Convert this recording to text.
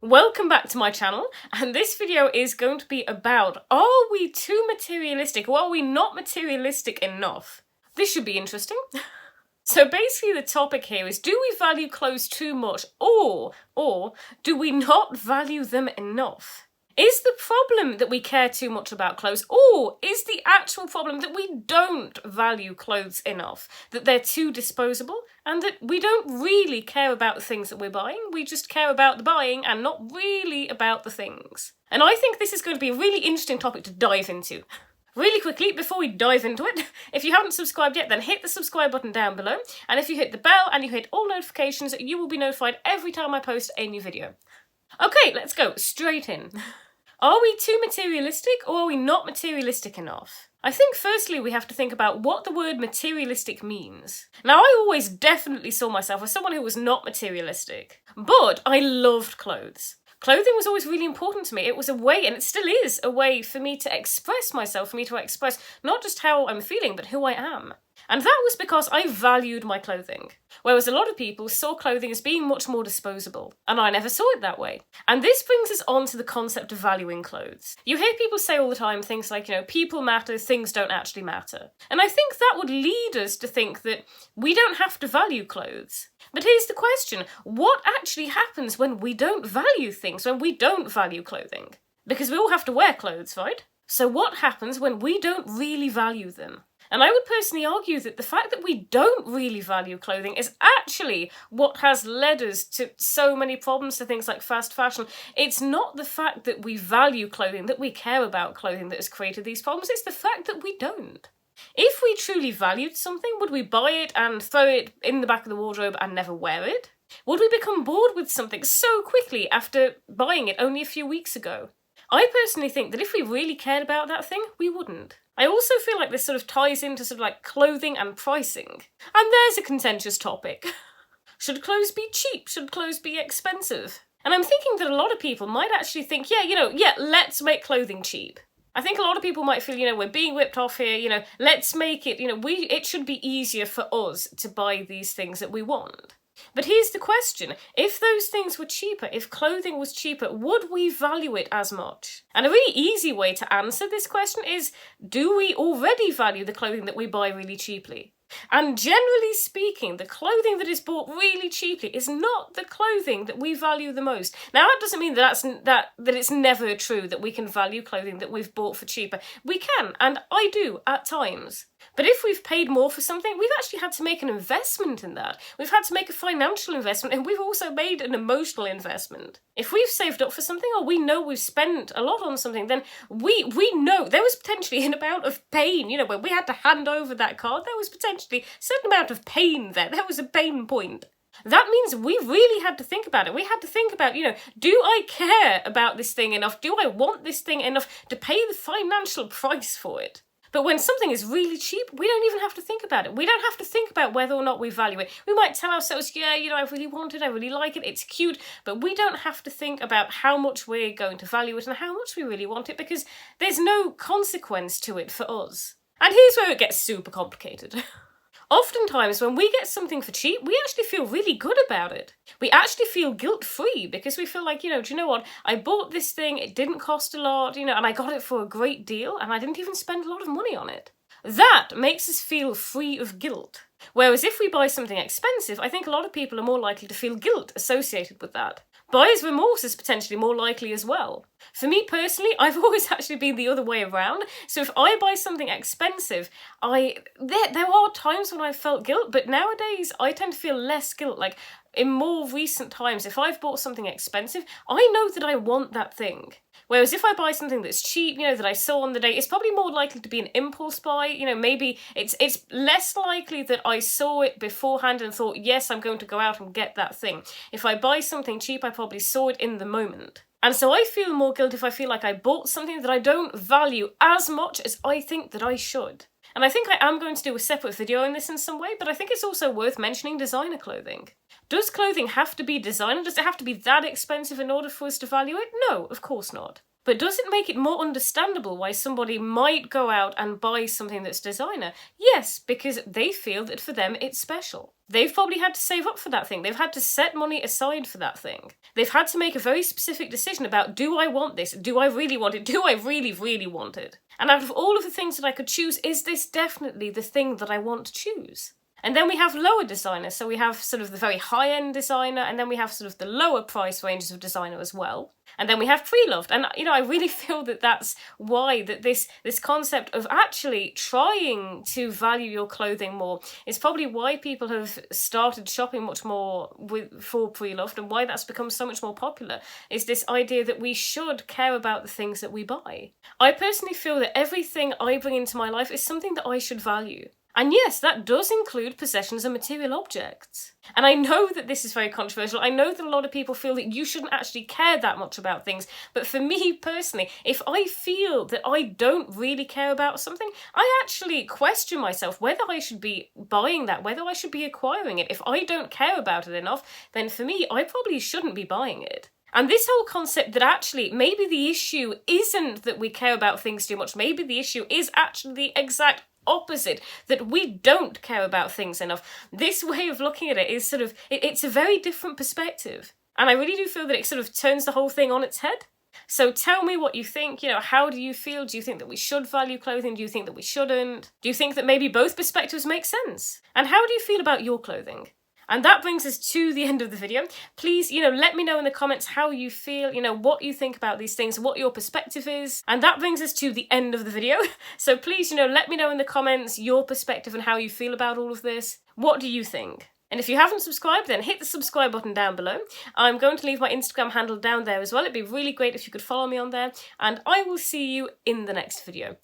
Welcome back to my channel, and this video is going to be about, are we too materialistic or are we not materialistic enough? This should be interesting. So basically the topic here is, do we value clothes too much or do we not value them enough? Is the problem that we care too much about clothes, or is the actual problem that we don't value clothes enough? That they're too disposable, and that we don't really care about the things that we're buying, we just care about the buying and not really about the things. And I think this is going to be a really interesting topic to dive into. Really quickly, before we dive into it, if you haven't subscribed yet, then hit the subscribe button down below, and if you hit the bell and you hit all notifications, you will be notified every time I post a new video. Okay, let's go straight in. Are we too materialistic or are we not materialistic enough? I think firstly we have to think about what the word materialistic means. Now I always definitely saw myself as someone who was not materialistic, but I loved clothes. Clothing was always really important to me. It was a way, and it still is a way for me to express myself, for me to express not just how I'm feeling, but who I am. And that was because I valued my clothing. Whereas a lot of people saw clothing as being much more disposable. And I never saw it that way. And this brings us on to the concept of valuing clothes. You hear people say all the time things like, people matter, things don't actually matter. And I think that would lead us to think that we don't have to value clothes. But here's the question, what actually happens when we don't value things, when we don't value clothing? Because we all have to wear clothes, right? So what happens when we don't really value them? And I would personally argue that the fact that we don't really value clothing is actually what has led us to so many problems, to things like fast fashion. It's not the fact that we value clothing, that we care about clothing, that has created these problems. It's the fact that we don't. If we truly valued something, would we buy it and throw it in the back of the wardrobe and never wear it? Would we become bored with something so quickly after buying it only a few weeks ago? I personally think that if we really cared about that thing, we wouldn't. I also feel like this sort of ties into sort of like clothing and pricing. And there's a contentious topic. Should clothes be cheap? Should clothes be expensive? And I'm thinking that a lot of people might actually think, let's make clothing cheap. I think a lot of people might feel, we're being ripped off here, let's make it, it should be easier for us to buy these things that we want. But here's the question, if those things were cheaper, if clothing was cheaper, would we value it as much? And a really easy way to answer this question is, do we already value the clothing that we buy really cheaply? And generally speaking, the clothing that is bought really cheaply is not the clothing that we value the most. Now that doesn't mean that it's never true that we can value clothing that we've bought for cheaper. We can, and I do at times. But if we've paid more for something, we've actually had to make an investment in that. We've had to make a financial investment, and we've also made an emotional investment. If we've saved up for something, or we know we've spent a lot on something, then we know there was potentially an amount of pain, when we had to hand over that card, there was potentially a certain amount of pain there. There was a pain point. That means we really had to think about it. We had to think about, do I care about this thing enough? Do I want this thing enough to pay the financial price for it? But when something is really cheap, we don't even have to think about it. We don't have to think about whether or not we value it. We might tell ourselves, I really want it, I really like it, it's cute, but we don't have to think about how much we're going to value it and how much we really want it, because there's no consequence to it for us. And here's where it gets super complicated. Oftentimes, when we get something for cheap, we actually feel really good about it. We actually feel guilt-free because we feel like, do you know what? I bought this thing, it didn't cost a lot, and I got it for a great deal, and I didn't even spend a lot of money on it. That makes us feel free of guilt. Whereas if we buy something expensive, I think a lot of people are more likely to feel guilt associated with that. Buyer's remorse is potentially more likely as well. For me personally, I've always actually been the other way around. So if I buy something expensive, there are times when I've felt guilt, but nowadays I tend to feel less guilt. Like in more recent times, if I've bought something expensive, I know that I want that thing. Whereas if I buy something that's cheap, that I saw on the day, it's probably more likely to be an impulse buy. Maybe it's less likely that I saw it beforehand and thought, yes, I'm going to go out and get that thing. If I buy something cheap, I probably saw it in the moment. And so I feel more guilt if I feel like I bought something that I don't value as much as I think that I should. And I think I am going to do a separate video on this in some way, but I think it's also worth mentioning designer clothing. Does clothing have to be designer? Does it have to be that expensive in order for us to value it? No, of course not. But But does it make it more understandable why somebody might go out and buy something that's designer? Yes, because they feel that for them it's special. They've probably had to save up for that thing. They've had to set money aside for that thing. They've had to make a very specific decision about, do I want this? Do I really want it? Do I really, really want it? And out of all of the things that I could choose, is this definitely the thing that I want to choose? And then we have lower designers, so we have sort of the very high-end designer, and then we have sort of the lower price ranges of designer as well. And then we have pre-loved, and I really feel that that's why that this concept of actually trying to value your clothing more is probably why people have started shopping much more for pre-loved, and why that's become so much more popular, is this idea that we should care about the things that we buy. I personally feel that everything I bring into my life is something that I should value. And yes, that does include possessions and material objects. And I know that this is very controversial. I know that a lot of people feel that you shouldn't actually care that much about things. But for me personally, if I feel that I don't really care about something, I actually question myself whether I should be buying that, whether I should be acquiring it. If I don't care about it enough, then for me, I probably shouldn't be buying it. And this whole concept that actually maybe the issue isn't that we care about things too much, maybe the issue is actually the exact opposite, that we don't care about things enough. This way of looking at it is sort of, it's a very different perspective. And I really do feel that it sort of turns the whole thing on its head. So tell me what you think, how do you feel? Do you think that we should value clothing? Do you think that we shouldn't? Do you think that maybe both perspectives make sense? And how do you feel about your clothing? And that brings us to the end of the video. Please, let me know in the comments how you feel, what you think about these things, what your perspective is. And that brings us to the end of the video. So please, let me know in the comments your perspective and how you feel about all of this. What do you think? And if you haven't subscribed, then hit the subscribe button down below. I'm going to leave my Instagram handle down there as well. It'd be really great if you could follow me on there. And I will see you in the next video.